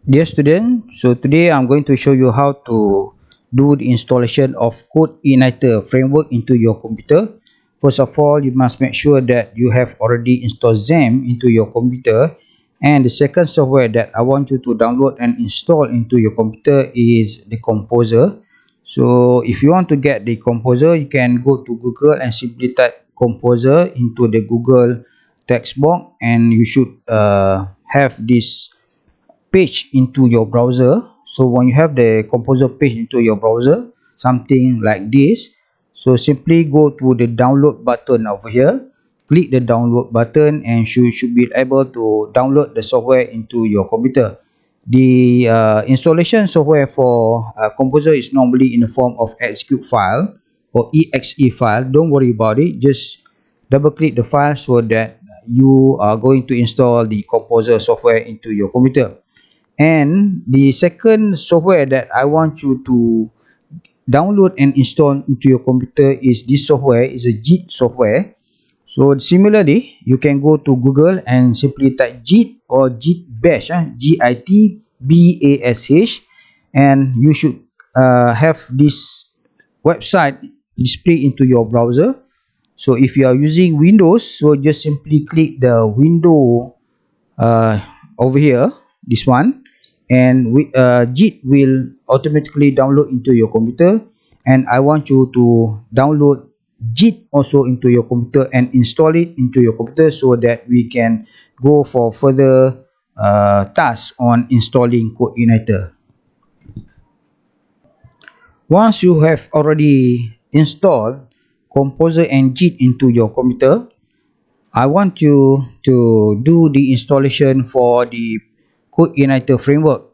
Dear student, so today I'm going to show you how to do the installation of CodeIgniter framework into your computer. First of all, you must make sure that you have already installed XAMPP into your computer. And the second software that I want you to download and install into your computer is the Composer. So if you want to get the Composer, you can go to Google and simply type Composer into the Google text box, and you should have this page into your browser. So when you have the Composer page into your browser, something like this, so simply go to the download button over here, click the download button, and you should be able to download the software into your computer. The installation software for Composer is normally in the form of execute file or exe file. Don't worry about it, just double click the file so that you are going to install the Composer software into your computer. And the second software that I want you to download and install into your computer is this software, is a JIT software. So similarly, you can go to Google and simply type JIT or JIT bash, GIT BASH, and you should have this website display into your browser. So if you are using Windows, so just simply click the window over here, this one, and JIT will automatically download into your computer. And I want you to download JIT also into your computer and install it into your computer so that we can go for further tasks on installing CodeIgniter. Once you have already installed Composer and JIT into your computer, I want you to do the installation for the CodeIgniter framework.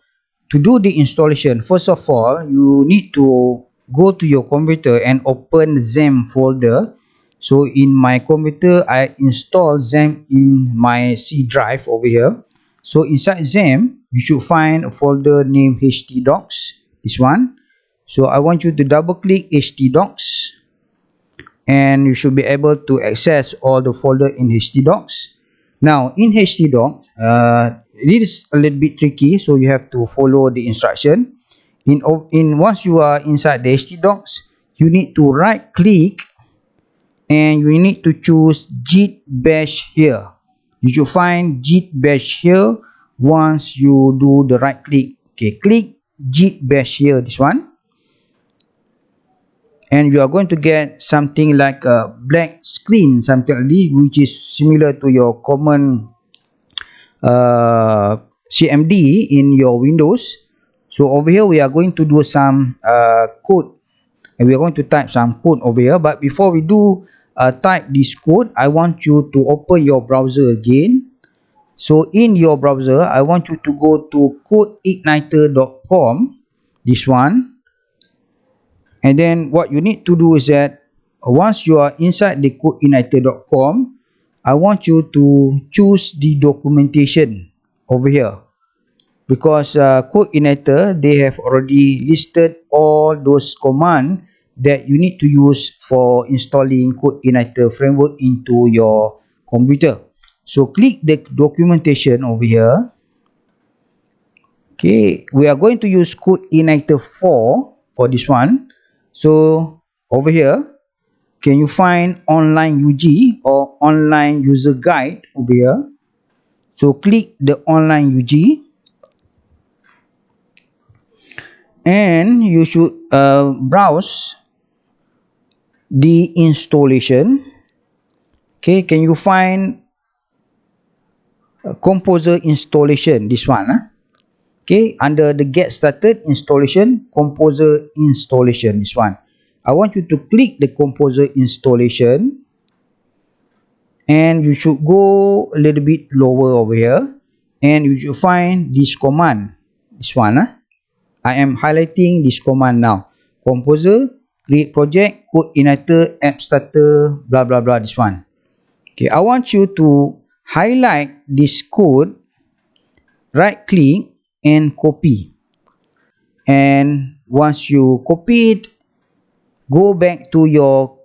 To do the installation, first of all, you need to go to your computer and open XAMPP folder. So in my computer, I installed XAMPP in my C drive over here. So inside XAMPP, you should find a folder named htdocs, this one. So I want you to double click htdocs, and you should be able to access all the folder in htdocs. Now in htdocs, it is a little bit tricky, so you have to follow the instruction. Once you are inside the htdocs, you need to right click and you need to choose JIT bash here. You should find JIT bash here. Once you do the right click, okay, click JIT bash here, this one, and you are going to get something like a black screen, something like this, which is similar to your common CMD in your Windows. So over here we are going to do some code, and we are going to type some code over here. But before we do type this code, I want you to open your browser again. So in your browser, I want you to go to codeigniter.com, this one. And then what you need to do is that once you are inside the codeigniter.com, I want you to choose the documentation over here, because CodeIgniter, they have already listed all those commands that you need to use for installing CodeIgniter framework into your computer. So click the documentation over here. Okay, we are going to use CodeIgniter 4 for this one. So over here, can you find online UG or online user guide over here? So click the online UG, and you should browse the installation. Okay, can you find Composer installation, this one, okay, under the get started installation, Composer installation, this one. I want you to click the Composer installation, and you should go a little bit lower over here, and you should find this command, this one. I am highlighting this command now. Composer, create project, CodeIgniter, app starter, blah blah blah, this one. Okay, I want you to highlight this code, right click and copy. And once you copy it, go back to your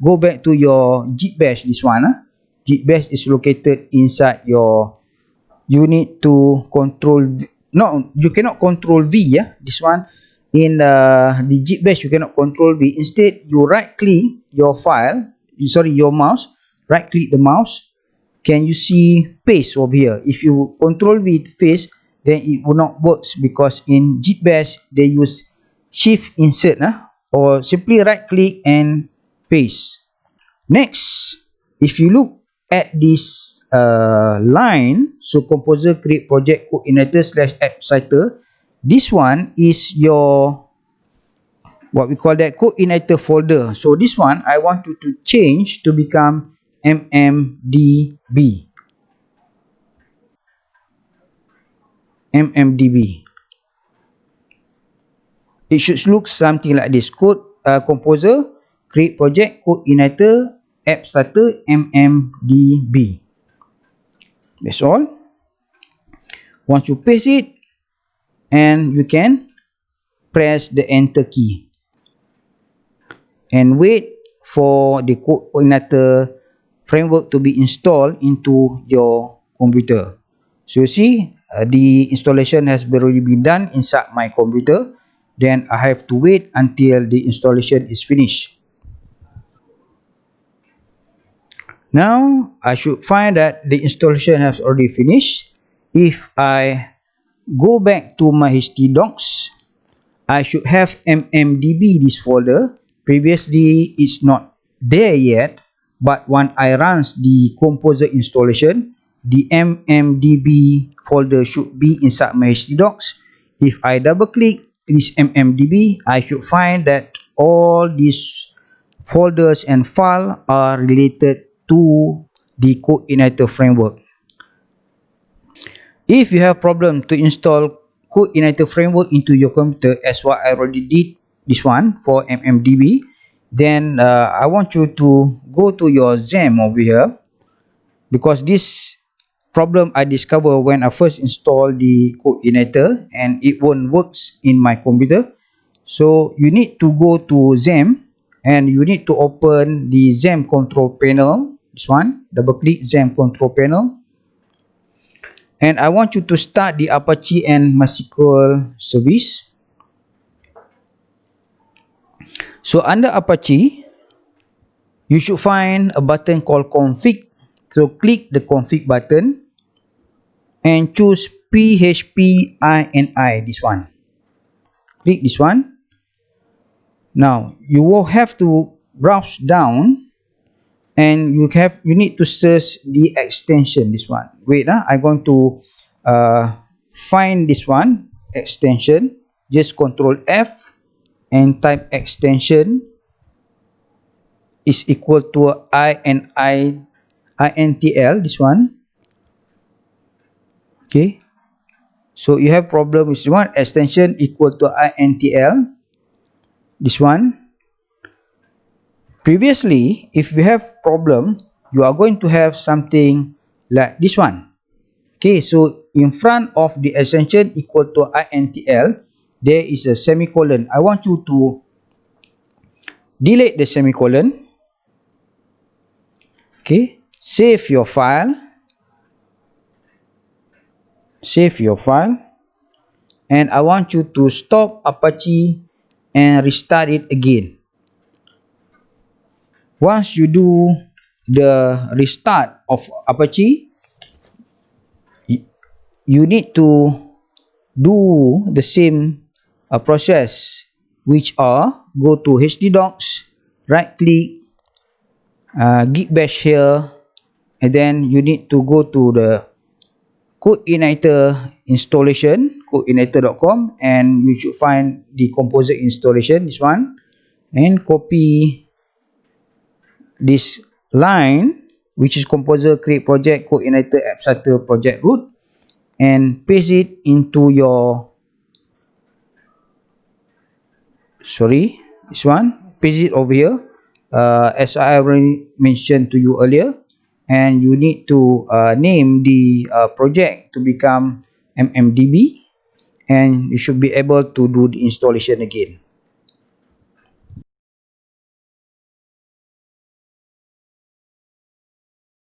go back to your JIT bash, this one. JIT bash is located inside your you need to control v, no, you cannot control V, yeah, this one in the Git bash you cannot control V. Instead you right click your file, your mouse, right click the mouse. Can you see paste over here? If you control V paste, then it will not works, because in Git bash they use shift insert, or simply right click and paste. Next, if you look at this line, so composer create project code igniter slash app citer, this one is your, what we call that, code igniter folder. So this one I want you to change to become mmdb. It should look something like this: code composer create project code igniter app starter mmdb. That's all. Once you paste it, and you can press the enter key and wait for the code igniter framework to be installed into your computer. So you see, the installation has already been done inside my computer. Then I have to wait until the installation is finished. Now I should find that the installation has already finished. If I go back to my htdocs, I should have mmdb this folder. Previously it's not there yet, but when I run the composer installation, the mmdb folder should be inside my htdocs. If I double click this mmdb, I should find that all these folders and files are related to the code igniter framework. If you have problem to install code igniter framework into your computer, as what I already did this one for mmdb, then I want you to go to your XAMPP over here, because this problem I discovered when I first installed the code igniter and it won't works in my computer. So you need to go to XAMPP and you need to open the XAMPP control panel, this one, double click XAMPP control panel. And I want you to start the Apache and MySQL service. So under Apache, you should find a button called config. So click the config button and choose php-ini, this one. Click this one. Now you will have to browse down and you need to search the extension, this one. Wait, I'm going to find this one extension. Just Control F and type extension is equal to intl, this one. Okay, so you have problem with this one, extension equal to intl, this one. Previously, if you have problem, you are going to have something like this one. Okay, so in front of the extension equal to intl, there is a semicolon. I want you to delete the semicolon. Okay, save your file. Save your file. And I want you to stop Apache and restart it again. Once you do the restart of Apache, you need to do the same process, which are go to htdocs, right click, git bash here, and then you need to go to the code igniter installation, codeigniter.com, and you should find the composer installation, this one, and copy this line, which is composer create project code igniter app starter project root, and paste it into your, this one, paste it over here, as I already mentioned to you earlier. And you need to name the project to become mmdb, and you should be able to do the installation again.